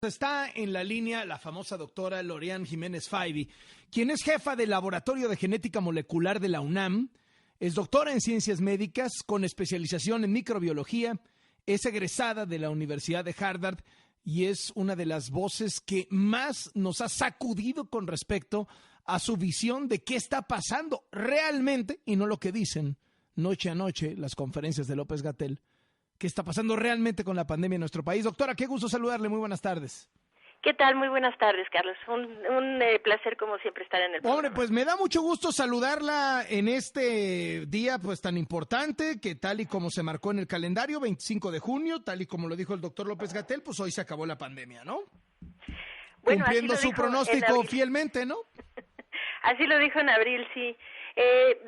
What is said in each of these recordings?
Está en la línea la famosa doctora Lorian Jiménez Faibi, quien es jefa del Laboratorio de Genética Molecular de la UNAM, es doctora en Ciencias Médicas con especialización en microbiología, es egresada de la Universidad de Harvard y es una de las voces que más nos ha sacudido con respecto a su visión de qué está pasando realmente y no lo que dicen noche a noche las conferencias de López-Gatell. ¿Qué está pasando realmente con la pandemia en nuestro país? Doctora, qué gusto saludarle. Muy buenas tardes. ¿Qué tal? Muy buenas tardes, Carlos. Un placer, como siempre, estar en el programa. Hombre, pues me da mucho gusto saludarla en este día pues tan importante que tal y como se marcó en el calendario, 25 de junio, tal y como lo dijo el doctor López-Gatell, pues hoy se acabó la pandemia, ¿no? Bueno, cumpliendo su pronóstico fielmente, ¿no? Así lo dijo en abril, sí.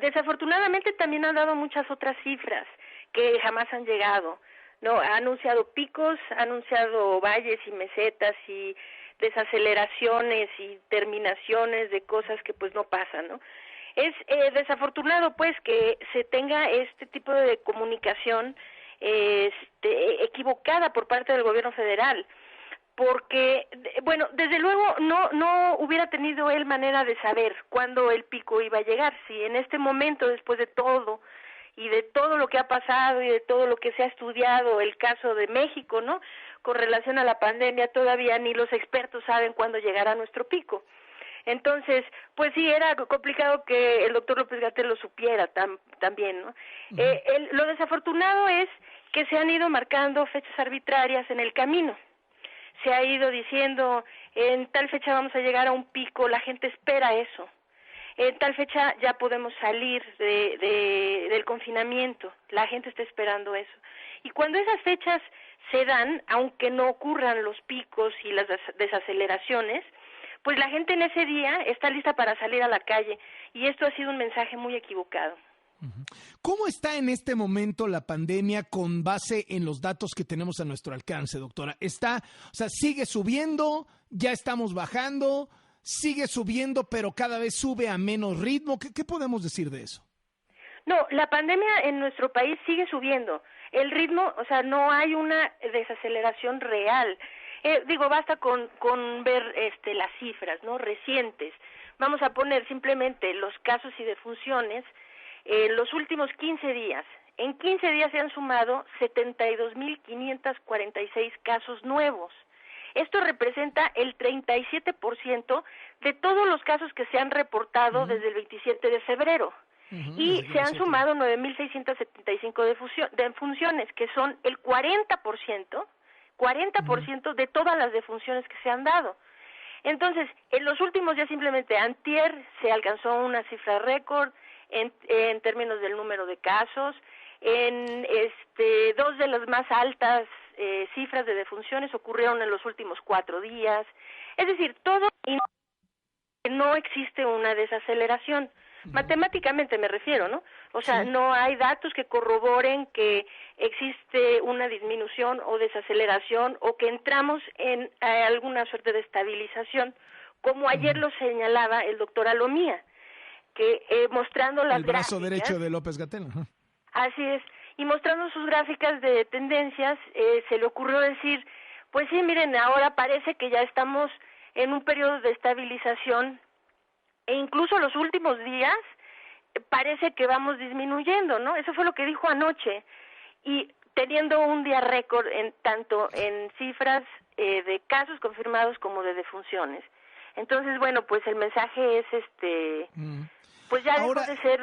Desafortunadamente también han dado muchas otras cifras que jamás han llegado. No, ha anunciado picos, ha anunciado valles y mesetas y desaceleraciones y terminaciones de cosas que pues no pasan, ¿no? Es desafortunado pues que se tenga este tipo de comunicación equivocada por parte del gobierno federal, porque, bueno, desde luego no hubiera tenido él manera de saber cuándo el pico iba a llegar, si en este momento, después de todo, y de todo lo que ha pasado y de todo lo que se ha estudiado, el caso de México, ¿no?, con relación a la pandemia, todavía ni los expertos saben cuándo llegará nuestro pico. Entonces, pues sí, era complicado que el doctor López-Gatell lo supiera también, ¿no? Lo desafortunado es que se han ido marcando fechas arbitrarias en el camino. Se ha ido diciendo, en tal fecha vamos a llegar a un pico, la gente espera eso. En tal fecha ya podemos salir del confinamiento, la gente está esperando eso. Y cuando esas fechas se dan, aunque no ocurran los picos y las desaceleraciones, pues la gente en ese día está lista para salir a la calle, y esto ha sido un mensaje muy equivocado. ¿Cómo está en este momento la pandemia con base en los datos que tenemos a nuestro alcance, doctora? ¿Sigue subiendo? ¿Ya estamos bajando? ¿Sigue subiendo, pero cada vez sube a menos ritmo? ¿Qué podemos decir de eso? No, la pandemia en nuestro país sigue subiendo. El ritmo, no hay una desaceleración real. Basta con ver las cifras, ¿no?, recientes. Vamos a poner simplemente los casos y defunciones. Los últimos 15 días. En 15 días se han sumado 72,546 casos nuevos. Esto representa el 37% de todos los casos que se han reportado desde el 27 de febrero. Y se han sumado 9,675 defunciones, que son el 40% de todas las defunciones que se han dado. Entonces, en los últimos días, simplemente antier, se alcanzó una cifra récord en términos del número de casos, en dos de las más altas cifras de defunciones ocurrieron en los últimos 4 días. Es decir, todo no existe una desaceleración. Matemáticamente me refiero, ¿no? No hay datos que corroboren que existe una disminución o desaceleración o que entramos en alguna suerte de estabilización, como ayer lo señalaba el doctor Alomía, que mostrando las gráficas... El brazo derecho de López-Gatell. Así es, y mostrando sus gráficas de tendencias, se le ocurrió decir, pues sí, miren, ahora parece que ya estamos en un periodo de estabilización, e incluso los últimos días parece que vamos disminuyendo, ¿no? Eso fue lo que dijo anoche, y teniendo un día récord tanto en cifras de casos confirmados como de defunciones. Entonces, bueno, pues el mensaje es pues ya dejó de ser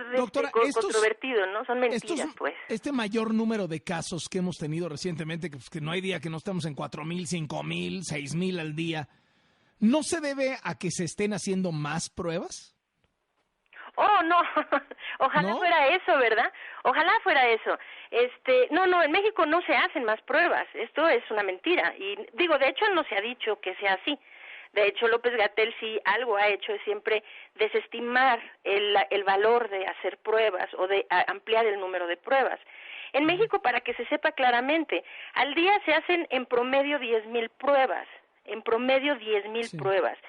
controvertido, ¿no? Son mentiras, pues. Este mayor número de casos que hemos tenido recientemente, que no hay día que no estemos en 4,000, 5,000, 6,000 al día, ¿no se debe a que se estén haciendo más pruebas? Oh, no, ojalá fuera eso, ¿verdad? Ojalá fuera eso. No, en México no se hacen más pruebas, esto es una mentira. Y de hecho no se ha dicho que sea así. De hecho, López-Gatell sí algo ha hecho es siempre desestimar el valor de hacer pruebas o de ampliar el número de pruebas. En México, para que se sepa claramente, al día se hacen en promedio 10,000 pruebas, pruebas.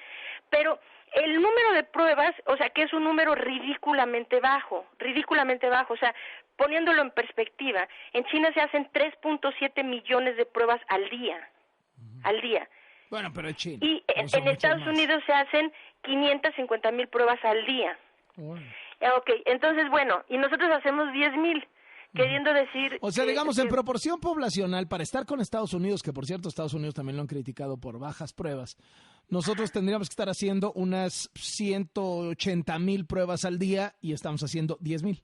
Pero el número de pruebas, que es un número ridículamente bajo, poniéndolo en perspectiva, en China se hacen 3.7 millones de pruebas al día. Bueno, pero es China. Y en Estados Unidos se hacen 550,000 pruebas al día. Bueno. Ok, entonces, bueno, y nosotros hacemos 10,000, queriendo decir... O sea, digamos, en proporción poblacional, para estar con Estados Unidos, que por cierto Estados Unidos también lo han criticado por bajas pruebas, nosotros tendríamos que estar haciendo unas 180,000 pruebas al día y estamos haciendo 10,000.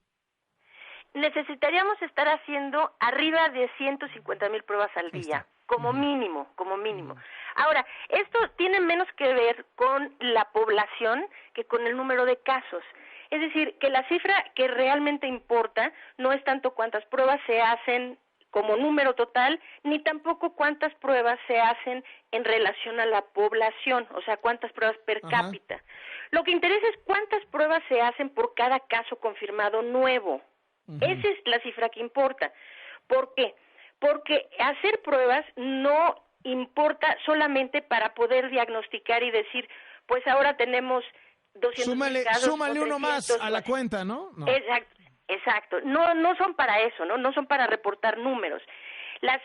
Necesitaríamos estar haciendo arriba de 150,000 pruebas al día, como mínimo, como mínimo. Ahora, esto tiene menos que ver con la población que con el número de casos. Es decir, que la cifra que realmente importa no es tanto cuántas pruebas se hacen como número total, ni tampoco cuántas pruebas se hacen en relación a la población, o sea, cuántas pruebas per cápita. Lo que interesa es cuántas pruebas se hacen por cada caso confirmado nuevo. Esa es la cifra que importa. ¿Por qué? Porque hacer pruebas no importa solamente para poder diagnosticar y decir, pues ahora tenemos 200 casos. Súmale uno más a la cuenta, ¿no? No. Exacto. No son para eso, no son para reportar números. Las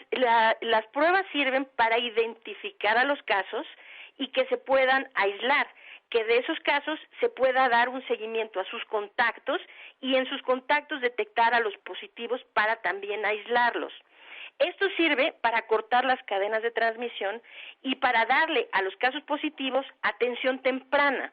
pruebas sirven para identificar a los casos y que se puedan aislar, que de esos casos se pueda dar un seguimiento a sus contactos y en sus contactos detectar a los positivos para también aislarlos. Esto sirve para cortar las cadenas de transmisión y para darle a los casos positivos atención temprana.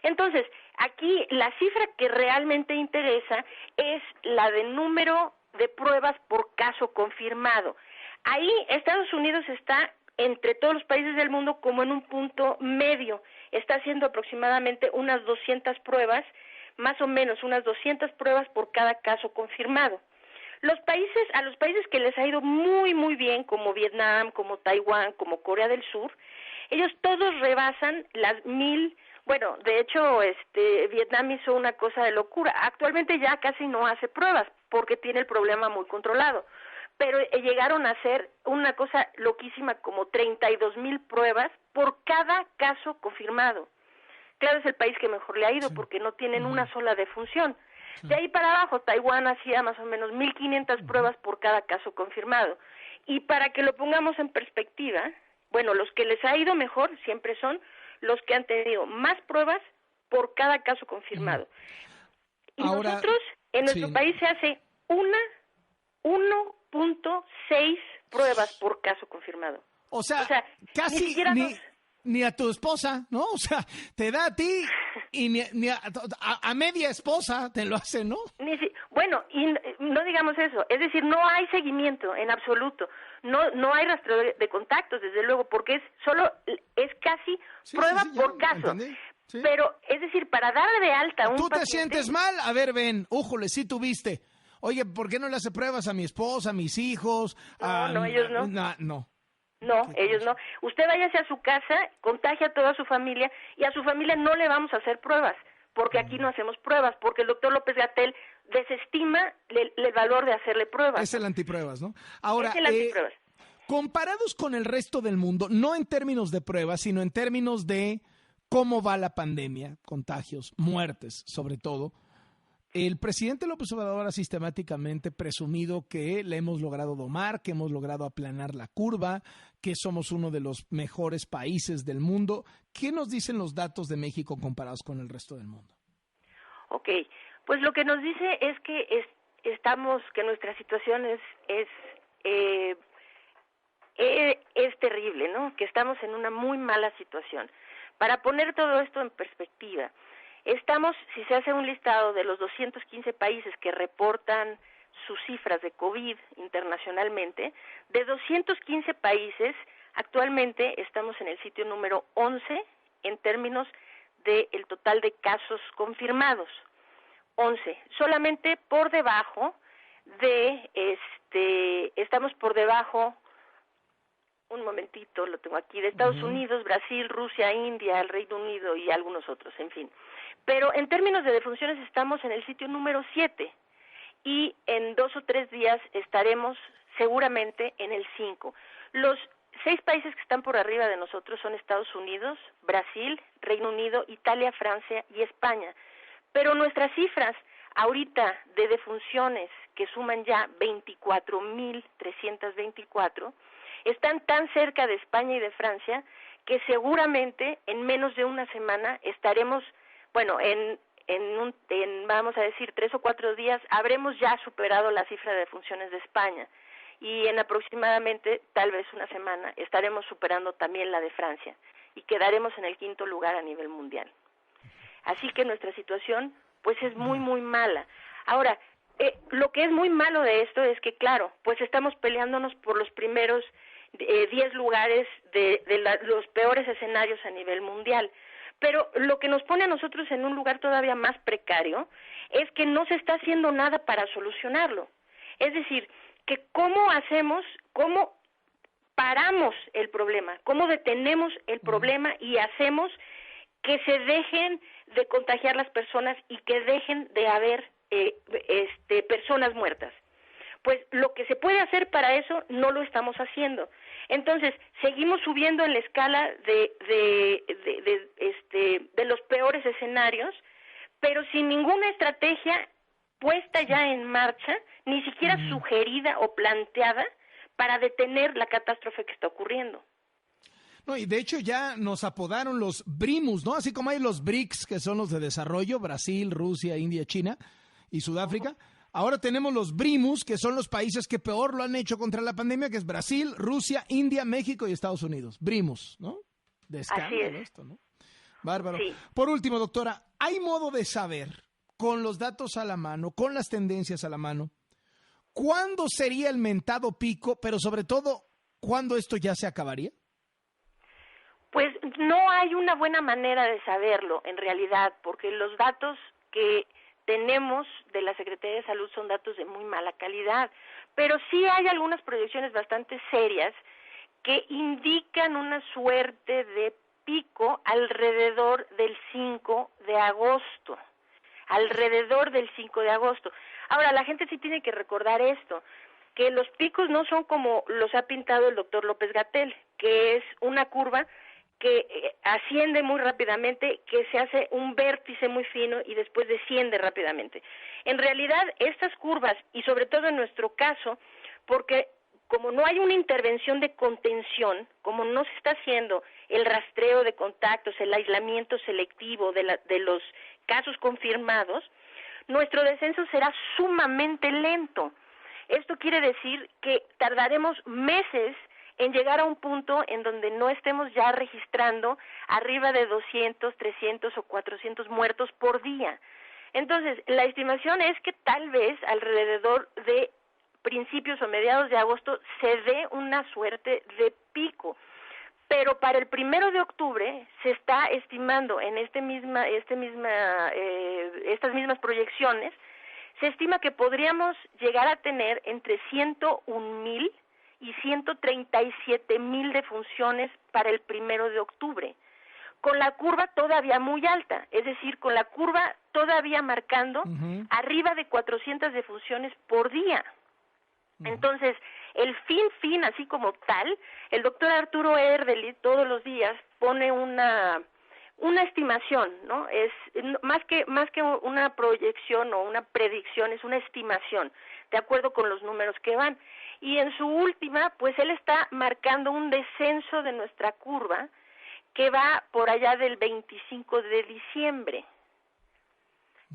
Entonces, aquí la cifra que realmente interesa es la de número de pruebas por caso confirmado. Ahí Estados Unidos está entre todos los países del mundo como en un punto medio. Está haciendo aproximadamente unas 200 pruebas, más o menos unas 200 pruebas por cada caso confirmado. A los países que les ha ido muy, muy bien, como Vietnam, como Taiwán, como Corea del Sur, ellos todos rebasan las 1,000. Bueno, de hecho, Vietnam hizo una cosa de locura. Actualmente ya casi no hace pruebas porque tiene el problema muy controlado. Pero llegaron a hacer una cosa loquísima, como 32,000 pruebas por cada caso confirmado. Claro, es el país que mejor le ha ido porque no tienen una sola defunción. De ahí para abajo, Taiwán hacía más o menos 1,500 pruebas por cada caso confirmado. Y para que lo pongamos en perspectiva, bueno, los que les ha ido mejor siempre son los que han tenido más pruebas por cada caso confirmado. Y ahora, nosotros, en nuestro país se hace 1.6 pruebas por caso confirmado. O sea casi ni a tu esposa, ¿no? O sea, te da a ti y ni a media esposa te lo hace, ¿no? Bueno, y no digamos eso. Es decir, no hay seguimiento en absoluto. No hay rastreo de contactos, desde luego, porque es casi prueba por caso. Sí. Pero, es decir, para darle de alta a un paciente... ¿Tú te paciente... sientes mal? A ver, ven, újole, sí tuviste. Oye, ¿por qué no le hace pruebas a mi esposa, a mis hijos? No, ellos no. No, ellos no. Usted váyase a su casa, contagia a toda su familia y a su familia no le vamos a hacer pruebas, porque aquí no hacemos pruebas, porque el doctor López-Gatell desestima el valor de hacerle pruebas. Es el antipruebas, ¿no? Ahora, es el antipruebas. Comparados con el resto del mundo, no en términos de pruebas, sino en términos de cómo va la pandemia, contagios, muertes, sobre todo, el presidente López Obrador ha sistemáticamente presumido que le hemos logrado domar, que hemos logrado aplanar la curva, que somos uno de los mejores países del mundo. ¿Qué nos dicen los datos de México comparados con el resto del mundo? Ok, pues lo que nos dice es que que nuestra situación es terrible, ¿no? Que estamos en una muy mala situación. Para poner todo esto en perspectiva, si se hace un listado de los 215 países que reportan sus cifras de COVID internacionalmente, de 215 países, actualmente estamos en el sitio número 11 en términos del total de casos confirmados. 11, solamente por debajo estamos por debajo, un momentito, lo tengo aquí, de Estados Unidos, Brasil, Rusia, India, el Reino Unido y algunos otros, en fin. Pero en términos de defunciones estamos en el sitio número 7 y en 2 o 3 días estaremos seguramente en el 5. Los 6 países que están por arriba de nosotros son Estados Unidos, Brasil, Reino Unido, Italia, Francia y España. Pero nuestras cifras ahorita de defunciones, que suman ya 24,324, están tan cerca de España y de Francia que seguramente en menos de una semana estaremos, bueno, vamos a decir 3 o 4 días, habremos ya superado la cifra de defunciones de España, y en aproximadamente tal vez una semana estaremos superando también la de Francia y quedaremos en el 5º lugar a nivel mundial. Así que nuestra situación pues es muy muy mala. Ahora, lo que es muy malo de esto es que, claro, pues estamos peleándonos por los primeros 10 lugares de los peores escenarios a nivel mundial. Pero lo que nos pone a nosotros en un lugar todavía más precario es que no se está haciendo nada para solucionarlo. Es decir, que cómo paramos el problema, cómo detenemos el problema y hacemos que se dejen de contagiar las personas y que dejen de haber personas muertas. Pues lo que se puede hacer para eso no lo estamos haciendo. Entonces, seguimos subiendo en la escala de los peores escenarios, pero sin ninguna estrategia puesta ya en marcha, ni siquiera sugerida o planteada para detener la catástrofe que está ocurriendo. No, y de hecho ya nos apodaron los BRIMUS, ¿no? Así como hay los BRICS, que son los de desarrollo, Brasil, Rusia, India, China y Sudáfrica. Ahora tenemos los BRIMUS, que son los países que peor lo han hecho contra la pandemia, que es Brasil, Rusia, India, México y Estados Unidos. BRIMUS, ¿no? De escándalo esto, ¿no? Bárbaro. Sí. Por último, doctora, ¿hay modo de saber, con los datos a la mano, con las tendencias a la mano, cuándo sería el mentado pico, pero sobre todo, cuándo esto ya se acabaría? Pues no hay una buena manera de saberlo, en realidad, porque los datos que tenemos de la Secretaría de Salud son datos de muy mala calidad, pero sí hay algunas proyecciones bastante serias que indican una suerte de pico alrededor del 5 de agosto, Ahora, la gente sí tiene que recordar esto, que los picos no son como los ha pintado el doctor López-Gatell, que es una curva que asciende muy rápidamente, que se hace un vértice muy fino y después desciende rápidamente. En realidad, estas curvas, y sobre todo en nuestro caso, porque como no hay una intervención de contención, como no se está haciendo el rastreo de contactos, el aislamiento selectivo de los casos confirmados, nuestro descenso será sumamente lento. Esto quiere decir que tardaremos meses en llegar a un punto en donde no estemos ya registrando arriba de 200, 300 o 400 muertos por día. Entonces, la estimación es que tal vez alrededor de principios o mediados de agosto se dé una suerte de pico. Pero para el 1 de octubre se está estimando en estas mismas proyecciones, se estima que podríamos llegar a tener entre 101,000 y 137,000 defunciones para el 1 de octubre, con la curva todavía muy alta, es decir, con la curva todavía marcando arriba de 400 defunciones por día. Entonces, el fin, así como tal, el doctor Arturo Erdely todos los días pone una estimación, ¿no? Es más que una proyección o una predicción, es una estimación, de acuerdo con los números que van. Y en su última, pues él está marcando un descenso de nuestra curva que va por allá del 25 de diciembre.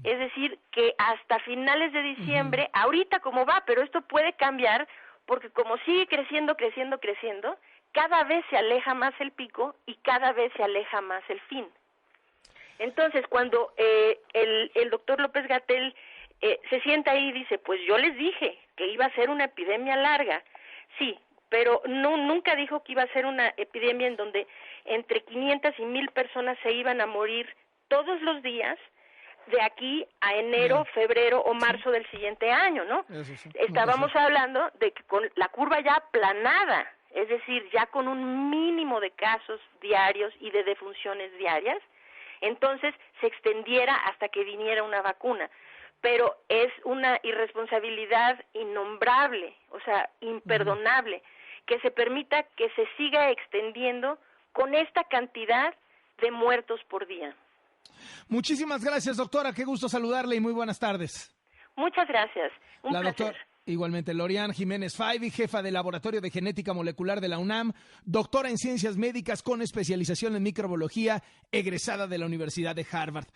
Es decir, que hasta finales de diciembre, ahorita como va, pero esto puede cambiar porque como sigue creciendo, cada vez se aleja más el pico y cada vez se aleja más el fin. Entonces, cuando el doctor López-Gatell se sienta ahí y dice, pues yo les dije que iba a ser una epidemia larga, sí, pero nunca dijo que iba a ser una epidemia en donde entre 500 y 1,000 personas se iban a morir todos los días de aquí a enero, febrero o marzo del siguiente año, ¿no? Sí. Estábamos hablando de que con la curva ya aplanada, es decir, ya con un mínimo de casos diarios y de defunciones diarias, entonces se extendiera hasta que viniera una vacuna. Pero es una irresponsabilidad innombrable, o sea, imperdonable, que se permita que se siga extendiendo con esta cantidad de muertos por día. Muchísimas gracias, doctora. Qué gusto saludarle y muy buenas tardes. Muchas gracias. Un placer. Igualmente, Lorian Jiménez Faibi, jefa del Laboratorio de Genética Molecular de la UNAM, doctora en Ciencias Médicas con especialización en microbiología, egresada de la Universidad de Harvard.